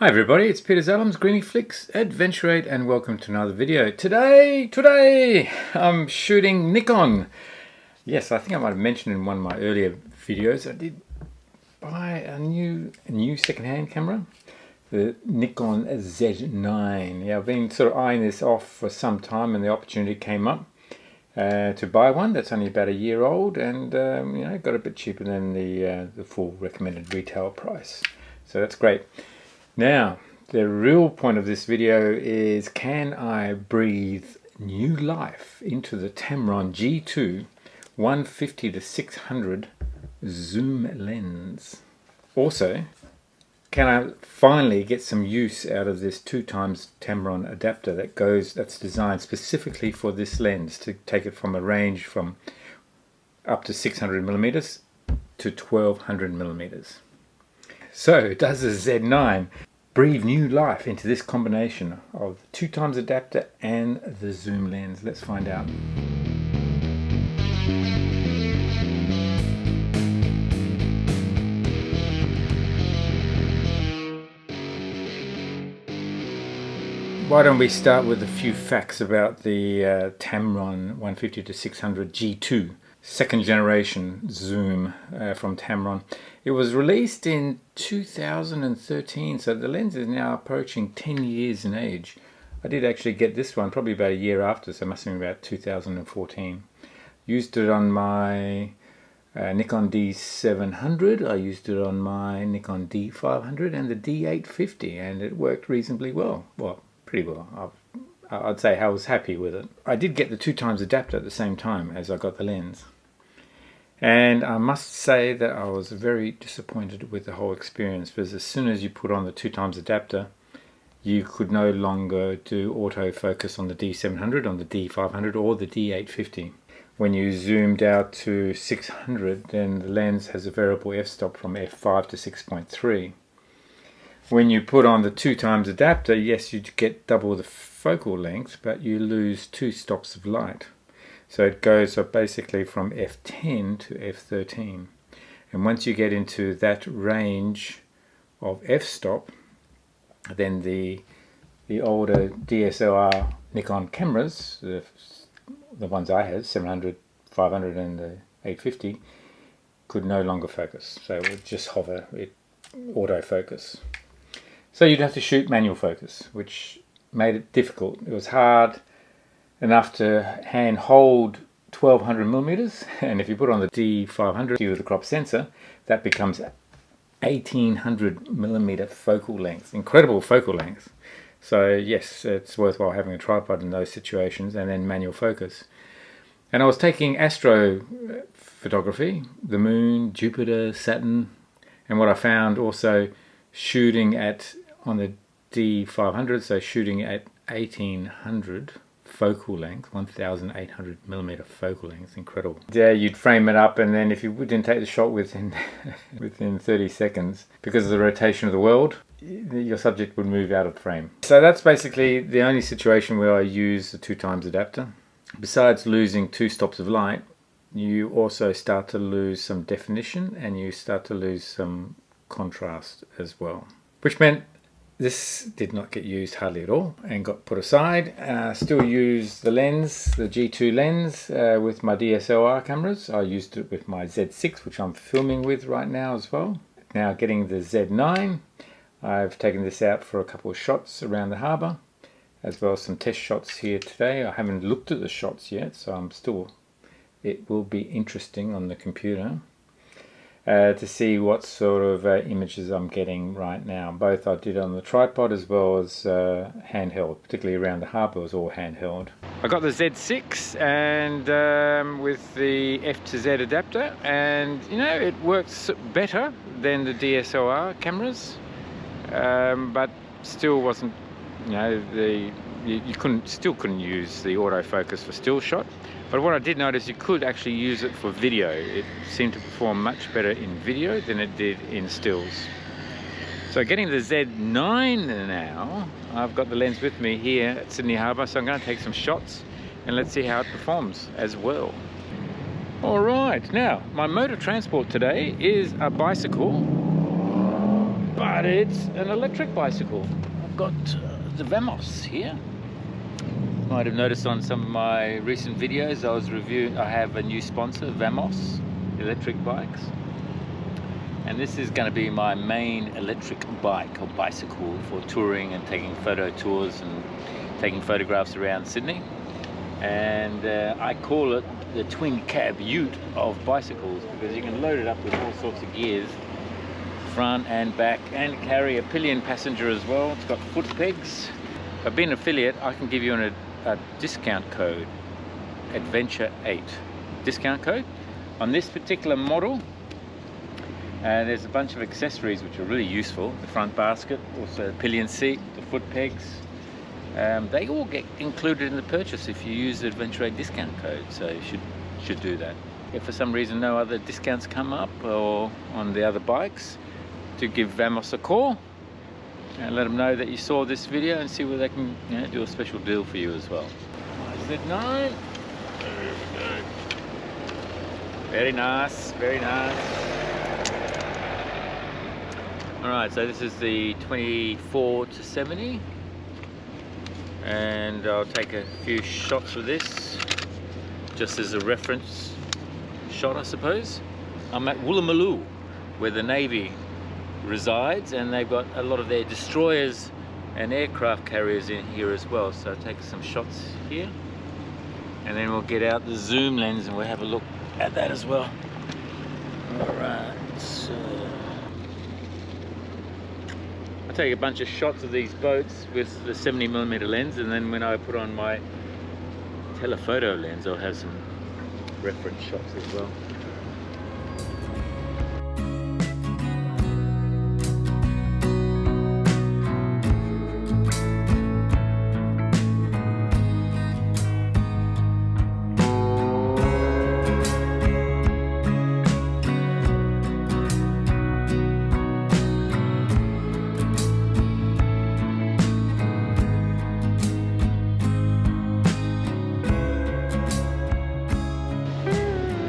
Hi everybody, it's Peter Zalum's Griniflix, Adventurate, and welcome to another video. Today I'm shooting Nikon. Yes, I think I might have mentioned in one of my earlier videos I did buy a new second-hand camera, the Nikon Z9. Yeah, I've been sort of eyeing this off for some time and the opportunity came up to buy one that's only about a year old and got a bit cheaper than the full recommended retail price. So that's great. Now, the real point of this video is, can I breathe new life into the Tamron G2 150-600 zoom lens? Also, can I finally get some use out of this 2x Tamron adapter that's designed specifically for this lens to take it from a range from up to 600mm to 1200mm. So, does the Z9 breathe new life into this combination of the 2x adapter and the zoom lens? Let's find out. Why don't we start with a few facts about the Tamron 150-600 G2, second generation zoom from Tamron. It was released in 2013, so the lens is now approaching 10 years in age. I did actually get this one probably about a year after, so it must have been about 2014. Used it on my Nikon D700, I used it on my Nikon D500 and the D850, and it worked reasonably well. Well, pretty well. I'd say I was happy with it. I did get the 2x adapter at the same time as I got the lens. And I must say that I was very disappointed with the whole experience, because as soon as you put on the 2x adapter, you could no longer do autofocus on the D700, on the D500 or the D850. When you zoomed out to 600, then the lens has a variable f-stop from f5 to 6.3. When you put on the 2x adapter, yes, you get double the focal length, but you lose 2 stops of light. So it goes up basically from f10 to f13. And once you get into that range of f-stop, then the older DSLR Nikon cameras, the ones I had, 700, 500 and the 850, could no longer focus. So it would just hover, it autofocus. So you'd have to shoot manual focus, which made it difficult. It was hard enough to hand hold 1200mm, and if you put on the D500 with the crop sensor, that becomes 1800mm focal length. Incredible focal length. So yes, it's worthwhile having a tripod in those situations, and then manual focus. And I was taking astro photography, the moon, Jupiter, Saturn, and what I found also shooting on the D500, so shooting at 1800 focal length, 1800mm focal length, incredible. Yeah, you'd frame it up, and then if you didn't take the shot within 30 seconds, because of the rotation of the world, your subject would move out of frame. So that's basically the only situation where I use the 2x adapter. Besides losing 2 stops of light, you also start to lose some definition and you start to lose some contrast as well, which meant this did not get used hardly at all and got put aside. Still use the lens, the G2 lens, with my DSLR cameras. I used it with my Z6, which I'm filming with right now as well. Now getting the Z9, I've taken this out for a couple of shots around the harbour, as well as some test shots here today. I haven't looked at the shots yet, so it will be interesting on the computer to see what sort of images I'm getting right now. Both I did on the tripod as well as handheld, particularly around the harbour was all handheld. I got the Z6 and with the F to Z adapter, and it works better than the DSLR cameras, but still wasn't, you still couldn't use the autofocus for still shot. But what I did notice, you could actually use it for video. It seemed to perform much better in video than it did in stills. So getting the Z9 now, I've got the lens with me here at Sydney Harbour, so I'm going to take some shots and let's see how it performs as well. Alright, now my mode of transport today is a bicycle but it's an electric bicycle. I've got the BOUNUS here. Might have noticed on some of my recent videos I have a new sponsor, BOUNUS electric bikes, and this is going to be my main electric bike or bicycle for touring and taking photo tours and taking photographs around Sydney. And I call it the twin cab ute of bicycles because you can load it up with all sorts of gears, front and back, and carry a pillion passenger as well. It's got foot pegs. By being an affiliate, I can give you a discount code, Adventure 8 discount code on this particular model. There's a bunch of accessories which are really useful. The front basket, also the pillion seat, the foot pegs. They all get included in the purchase if you use the Adventure 8 discount code, so you should do that. If for some reason no other discounts come up or on the other bikes, to give BOUNUS a call and let them know that you saw this video and see whether they can do a special deal for you as well. Z9. Very nice, very nice. Alright, so this is the 24-70, and I'll take a few shots with this just as a reference shot, I suppose. I'm at Woolloomooloo, where the Navy resides, and they've got a lot of their destroyers and aircraft carriers in here as well. So I'll take some shots here, and then we'll get out the zoom lens and we'll have a look at that as well. Alright, so I'll take a bunch of shots of these boats with the 70mm lens, and then when I put on my telephoto lens I'll have some reference shots as well.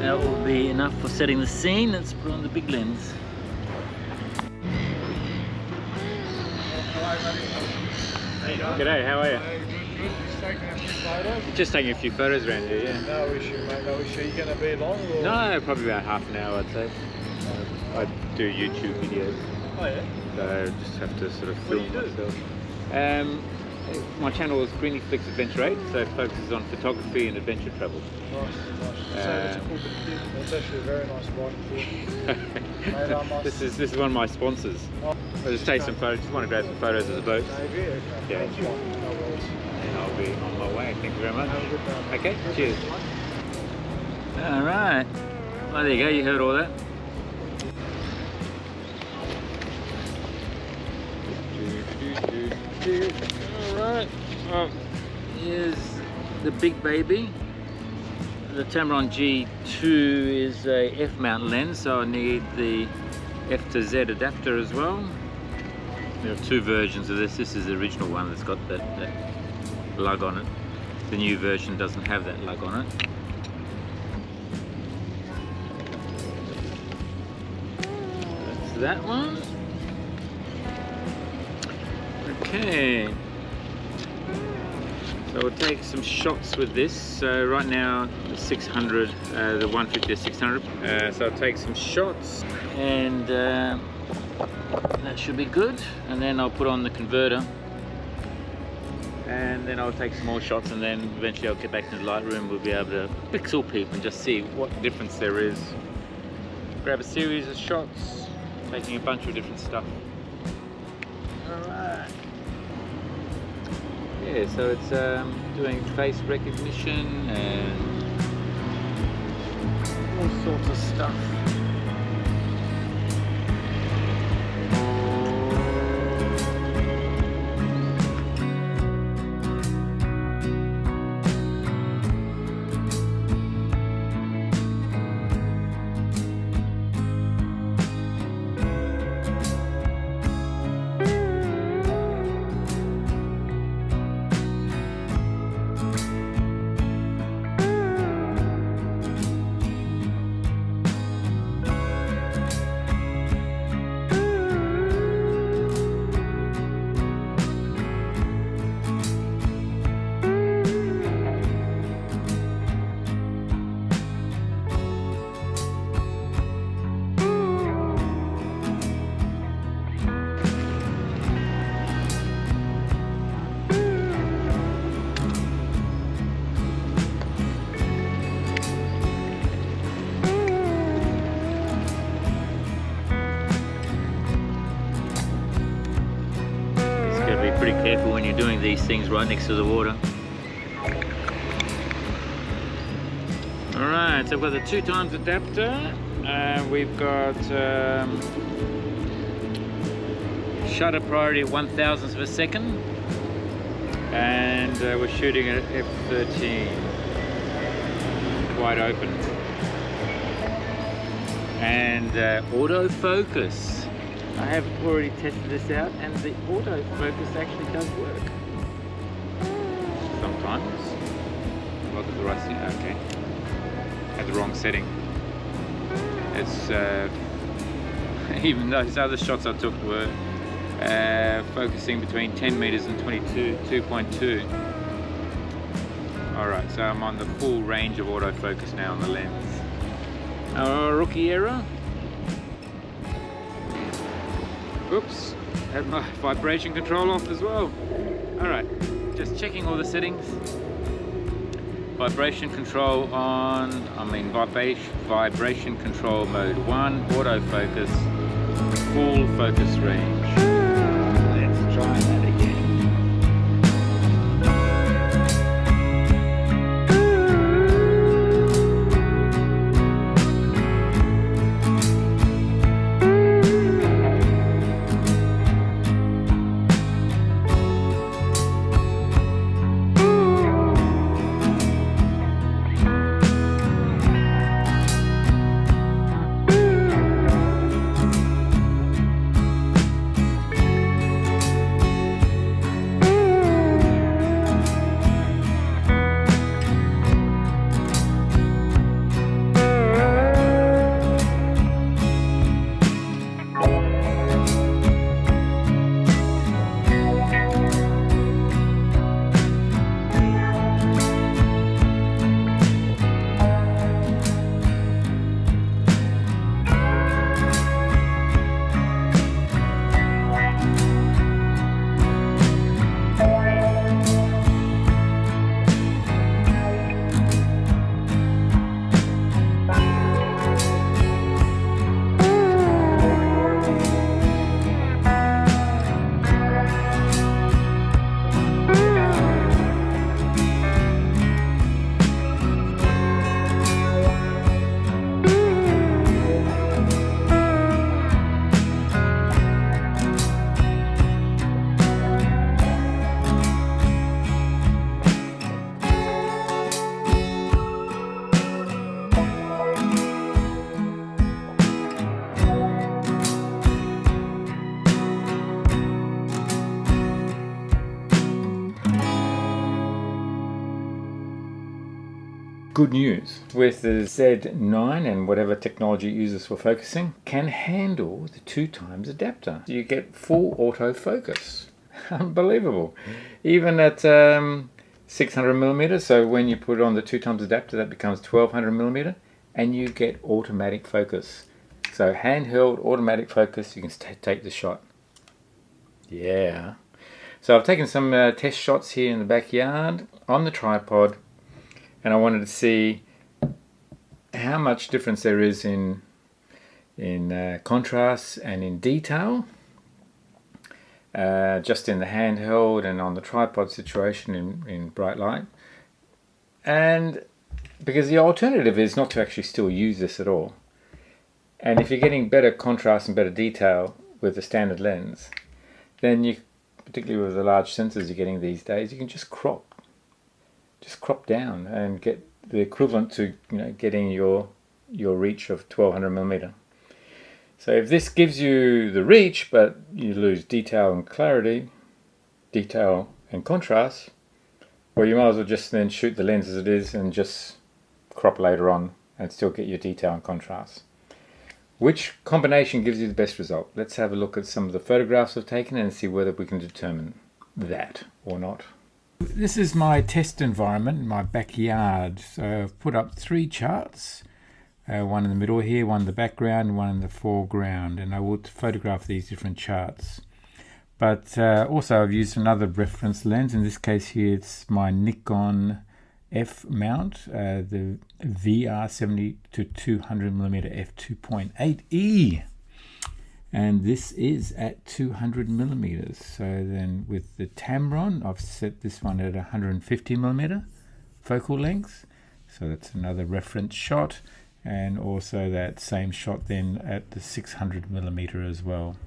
That will be enough for setting the scene. Let's put on the big lens. G'day, how are you? Just taking a few photos. Just taking a few photos around here, yeah. No issue, mate, no issue. You going to be long? Or? No, probably about half an hour, I'd say. I do YouTube videos. Oh yeah? So I just have to sort of What do film you do? myself. My channel is Griniflix Adventure 8, so it focuses on photography and adventure travel. Nice, nice. So that's cool. That's actually a very nice bike. This is one of my sponsors. Oh, I'll just take some photos, just want to grab some photos of the boat. Navy, okay. Yeah. That's fine, no worries. And I'll be on my way. Thank you very much. Have a good day. Okay, cheers. Alright. Well, there you go, you heard all that. Alright, well, here's the big baby. The Tamron G2 is a F-mount lens, so I need the F to Z adapter as well. There are two versions of this. This is the original one that's got that lug on it. The new version doesn't have that lug on it. That's that one. Okay, so we'll take some shots with this. So right now the 600, the 150 to 600. So I'll take some shots, and that should be good. And then I'll put on the converter, and then I'll take some more shots, and then eventually I'll get back to the Lightroom. We'll be able to pixel peep and just see what difference there is. Grab a series of shots, taking a bunch of different stuff. Alright. Yeah, so it's doing face recognition and all sorts of stuff. pretty careful when you're doing these things right next to the water. Alright, so I've got the 2x adapter. We've got shutter priority at 1,000th of a second, and we're shooting at f13, wide open, and autofocus. I have already tested this out, and the autofocus actually does work sometimes. Look at the right thing. Okay, had the wrong setting. It's even those other shots I took were focusing between 10 meters and 2.2. Alright, so I'm on the full range of autofocus now on the lens. Rookie error. Oops, had my vibration control off as well. Alright, just checking all the settings. Vibration control on, vibration control mode 1, autofocus, full focus range. Let's try that again. Good news, with the Z9 and whatever technology it uses for focusing, can handle the 2x adapter. You get full autofocus. Unbelievable. Even at 600mm, so when you put on the 2x adapter that becomes 1200mm, and you get automatic focus. So handheld automatic focus, you can take the shot. Yeah. So I've taken some test shots here in the backyard on the tripod, and I wanted to see how much difference there is in contrast and in detail, just in the handheld and on the tripod situation in bright light. And because the alternative is not to actually still use this at all. And if you're getting better contrast and better detail with the standard lens, then you, particularly with the large sensors you're getting these days, you can just crop down and get the equivalent to, you know, getting your reach of 1200mm. So if this gives you the reach but you lose detail and clarity, detail and contrast, well, you might as well just then shoot the lens as it is and just crop later on and still get your detail and contrast. Which combination gives you the best result? Let's have a look at some of the photographs I've taken and see whether we can determine that or not. This is my test environment in my backyard. So I've put up 3 charts, one in the middle here, one in the background, one in the foreground, and I will photograph these different charts. But also I've used another reference lens. In this case here it's my Nikon F mount, the VR 70 to 200mm f2.8e. and this is at 200 millimeters. So then with the Tamron, I've set this one at 150 millimeter focal length, so that's another reference shot, and also that same shot then at the 600 millimeter as well.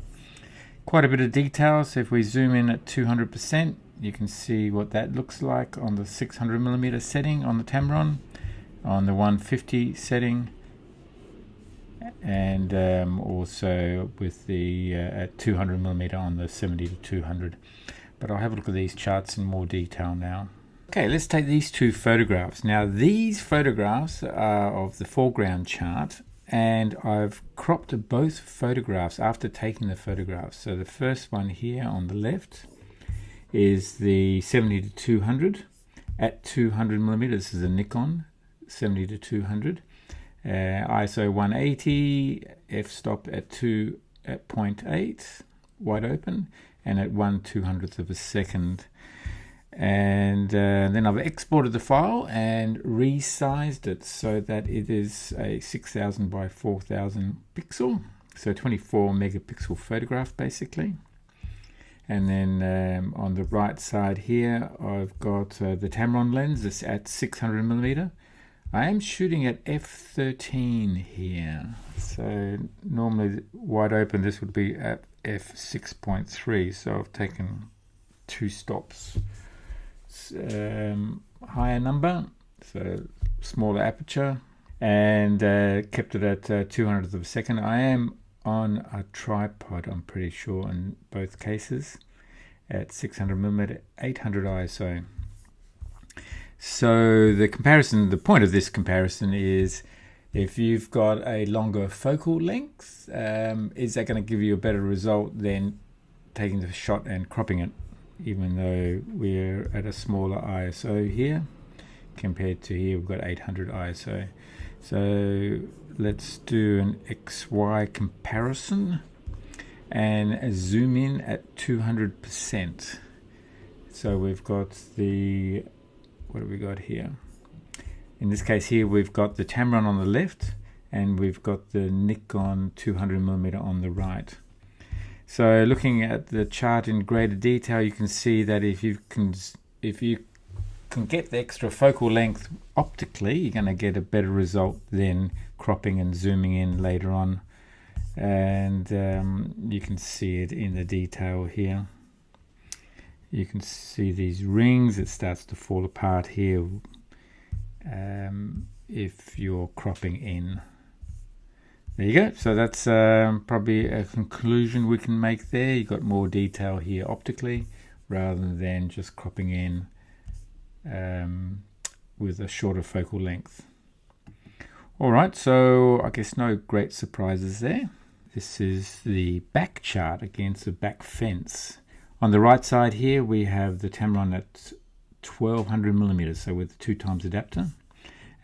Quite a bit of detail. So if we zoom in at 200%, you can see what that looks like on the 600 millimeter setting on the Tamron, on the 150 setting, and also with the at 200 millimeter on the 70 to 200. But I'll have a look at these charts in more detail now. Okay, let's take these two photographs. Now these photographs are of the foreground chart, and I've cropped both photographs after taking the photographs. So the first one here on the left is the 70 to 200 at 200 millimeters. This is a Nikon 70 to 200, ISO 180, f-stop at 0.8, wide open, and at 1/200th of a second. And then I've exported the file and resized it so that it is a 6000 by 4000 pixel, so 24 megapixel photograph basically. And then on the right side here I've got the Tamron lens. It's at 600 millimeter. I am shooting at f13 here, so normally wide open this would be at f6.3, so I've taken 2 stops. Higher number, so smaller aperture, and kept it at 200th of a second. I am on a tripod, I'm pretty sure, in both cases, at 600 millimeter, 800 ISO. So the comparison, the point of this comparison is, if you've got a longer focal length, is that going to give you a better result than taking the shot and cropping it? Even though we're at a smaller ISO here compared to here, we've got 800 ISO. So let's do an XY comparison and zoom in at 200%. So we've got the, what have we got here? In this case here, we've got the Tamron on the left and we've got the Nikon 200 millimeter on the right. So looking at the chart in greater detail, you can see that if you can get the extra focal length optically, you're going to get a better result than cropping and zooming in later on. And you can see it in the detail here. You can see these rings. It starts to fall apart here if you're cropping in. There you go. So that's probably a conclusion we can make there. You've got more detail here optically rather than just cropping in with a shorter focal length. All right, so I guess no great surprises there. This is the back chart against the back fence. On the right side here, we have the Tamron at 1200 millimeters, so with the 2x adapter.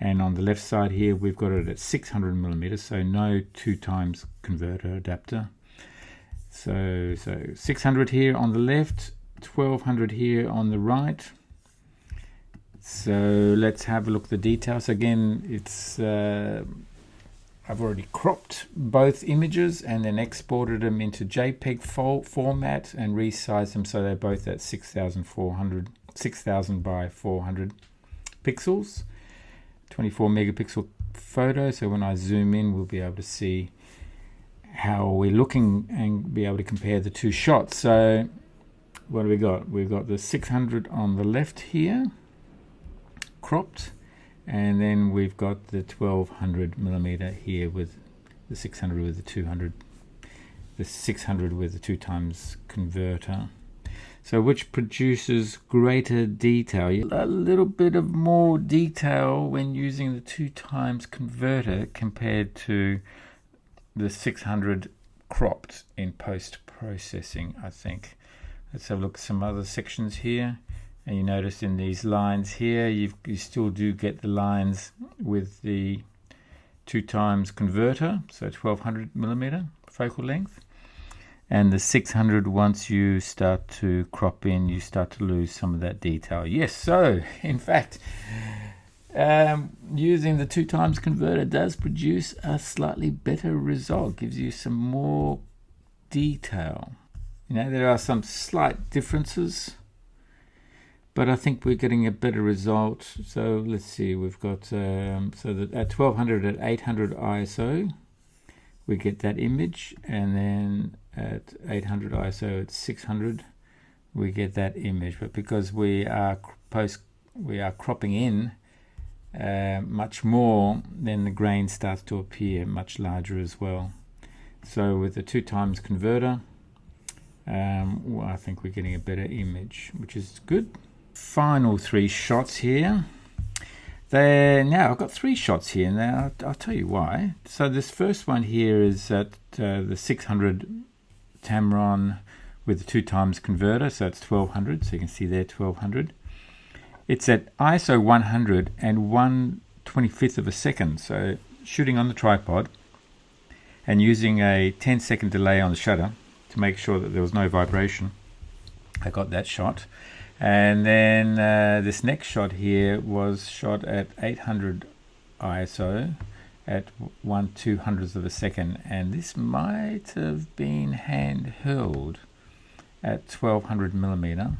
And on the left side here, we've got it at 600 millimeters, so no 2x converter adapter. So 600 here on the left, 1200 here on the right. So let's have a look at the details. Again, it's I've already cropped both images and then exported them into JPEG format and resized them so they're both at 6000 by 400 pixels. 24 megapixel photo, so when I zoom in we'll be able to see how we're looking and be able to compare the two shots. So what do we got? We've got the 600 on the left here cropped, and then we've got the 1200 millimeter here with the 600 with the 200, the 600 with the 2x converter. So which produces greater detail? A little bit of more detail when using the 2x converter compared to the 600 cropped in post-processing, I think. Let's have a look at some other sections here. And you notice in these lines here, you still do get the lines with the 2x converter, so 1200 millimeter focal length. And the 600, once you start to crop in, you start to lose some of that detail. Yes, so in fact, using the 2x converter does produce a slightly better result. Gives you some more detail. You know, there are some slight differences, but I think we're getting a better result. So let's see, we've got so that at 1200 at 800 ISO we get that image, and then at 800 ISO at 600 we get that image. But because we are cropping in much more, then the grain starts to appear much larger as well. So with the 2x converter, well, I think we're getting a better image, which is good. Final 3 shots here. Now I've got 3 shots here. Now I'll tell you why. So this first one here is at the 600 Tamron with the 2x converter, so it's 1200. So you can see there 1200. It's at ISO 100 and 1/25th of a second. So shooting on the tripod and using a 10-second delay on the shutter to make sure that there was no vibration. I got that shot. And then this next shot here was shot at 800 ISO at 1/200th of a second, and this might have been handheld at 1200 millimeter.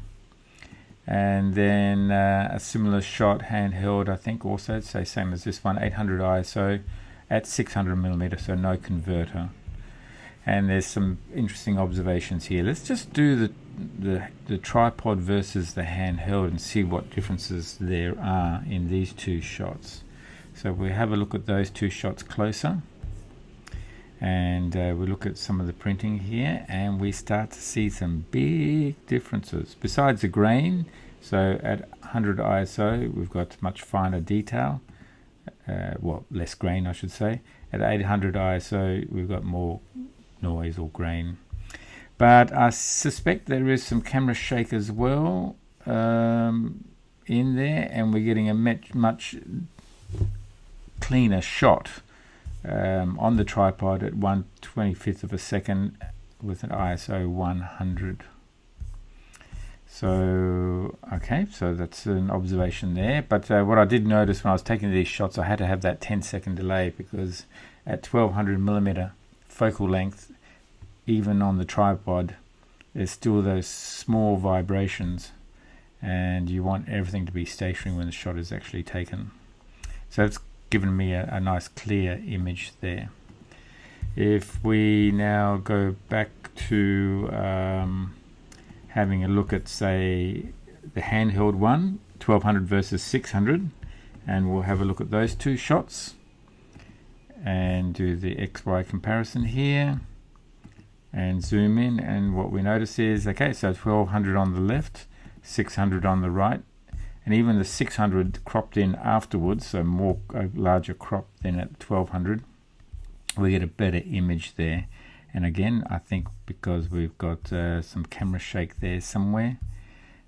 And then a similar shot handheld, I think, also, say same as this one, 800 ISO at 600 millimeter, so no converter. And there's some interesting observations here. Let's just do the tripod versus the handheld and see what differences there are in these 2 shots. So we have a look at those 2 shots closer, and we look at some of the printing here, and we start to see some big differences besides the grain. So at 100 ISO we've got much finer detail, well, less grain I should say. At 800 ISO we've got more noise or grain, but I suspect there is some camera shake as well in there, and we're getting a much cleaner shot on the tripod at 1/25th of a second with an ISO 100. So okay, so that's an observation there. But what I did notice when I was taking these shots, I had to have that 10-second delay, because at 1200 millimeter focal length, even on the tripod, there's still those small vibrations, and you want everything to be stationary when the shot is actually taken. So it's given me a nice clear image there. If we now go back to having a look at, say, the handheld one, 1200 versus 600, and we'll have a look at those 2 shots and do the XY comparison here and zoom in, and what we notice is, okay, so 1200 on the left, 600 on the right, and even the 600 cropped in afterwards, so a larger crop than at 1200. We get a better image there. And again, I think because we've got some camera shake there somewhere,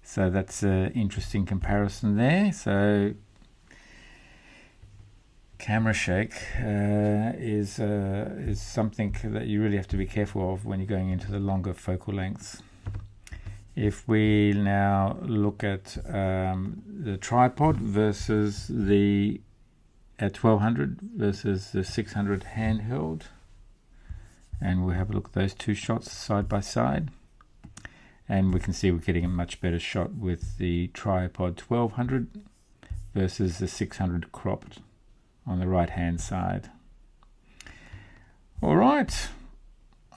so that's an interesting comparison there. So camera shake is something that you really have to be careful of when you're going into the longer focal lengths. If we now look at the tripod versus the at 1200 versus the 600 handheld, and we'll have a look at those 2 shots side by side, and we can see we're getting a much better shot with the tripod 1200 versus the 600 cropped on the right hand side. Alright,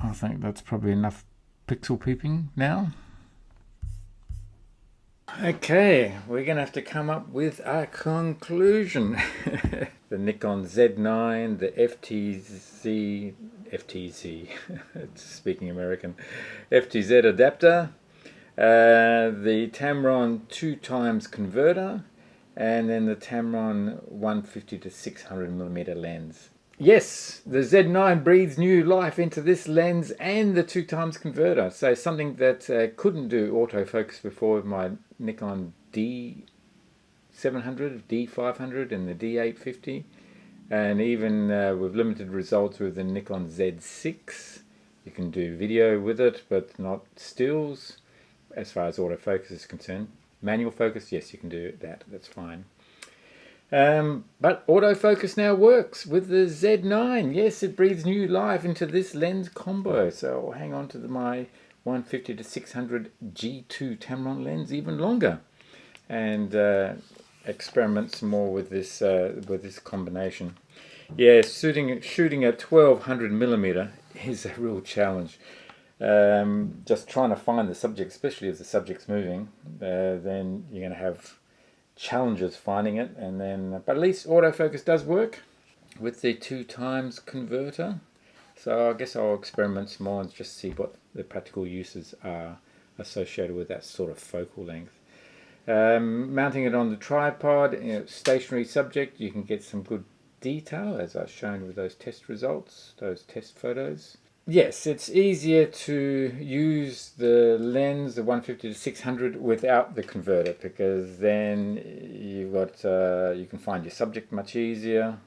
I think that's probably enough pixel peeping now. Okay, we're going to have to come up with a conclusion. The Nikon Z9, the FTZ, speaking American, FTZ adapter, the Tamron 2x converter, and then the Tamron 150 to 600 millimeter lens. Yes, the Z9 breathes new life into this lens and the 2x converter. So something that couldn't do autofocus before with my Nikon D700, D500 and the D850. And even with limited results with the Nikon Z6. You can do video with it, but not stills as far as autofocus is concerned. Manual focus, yes, you can do that. That's fine. But autofocus now works with the Z9. Yes, it breathes new life into this lens combo. So I'll hang on to my 150 to 600 G2 Tamron lens even longer, and experiment some more with this combination. Yeah, shooting at 1200mm is a real challenge. Just trying to find the subject, especially if the subject's moving, then you're going to have challenges finding it. And then, but at least autofocus does work with the 2x converter. So I guess I'll experiment some more and just see what the practical uses are associated with that sort of focal length. Mounting it on the tripod, stationary subject, you can get some good detail, as I've shown with those test results, those test photos. Yes, it's easier to use the lens, the 150 to 600, without the converter, because then you've got you can find your subject much easier,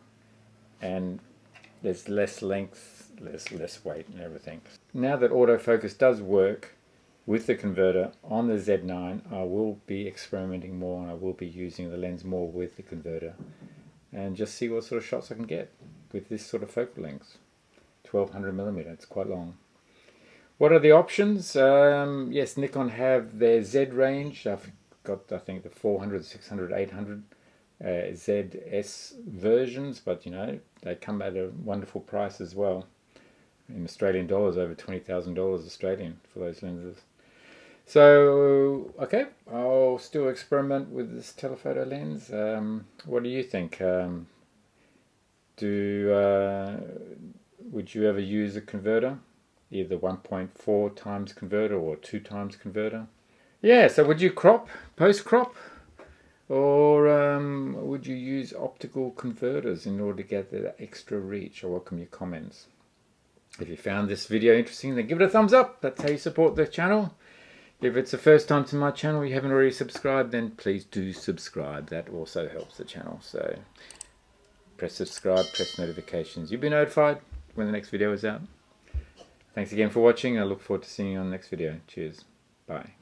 and there's less length, less weight, and everything. Now that autofocus does work with the converter on the Z9, I will be experimenting more, and I will be using the lens more with the converter, and just see what sort of shots I can get with this sort of focal length. 1200mm, it's quite long. What are the options? Yes, Nikon have their Z range. I've got, I think, the 400, 600, 800 ZS versions, but you know, they come at a wonderful price as well. In Australian dollars, over $20,000 Australian for those lenses. So, okay, I'll still experiment with this telephoto lens. What do you think? Would you ever use a converter? Either 1.4 times converter or 2 times converter? Yeah, so would you crop, post-crop? Or would you use optical converters in order to get the extra reach? I welcome your comments. If you found this video interesting, then give it a thumbs up. That's how you support the channel. If it's the first time to my channel, you haven't already subscribed, then please do subscribe. That also helps the channel. So press subscribe, press notifications. You'll be notified when the next video is out. Thanks again for watching. I look forward to seeing you on the next video. Cheers. Bye.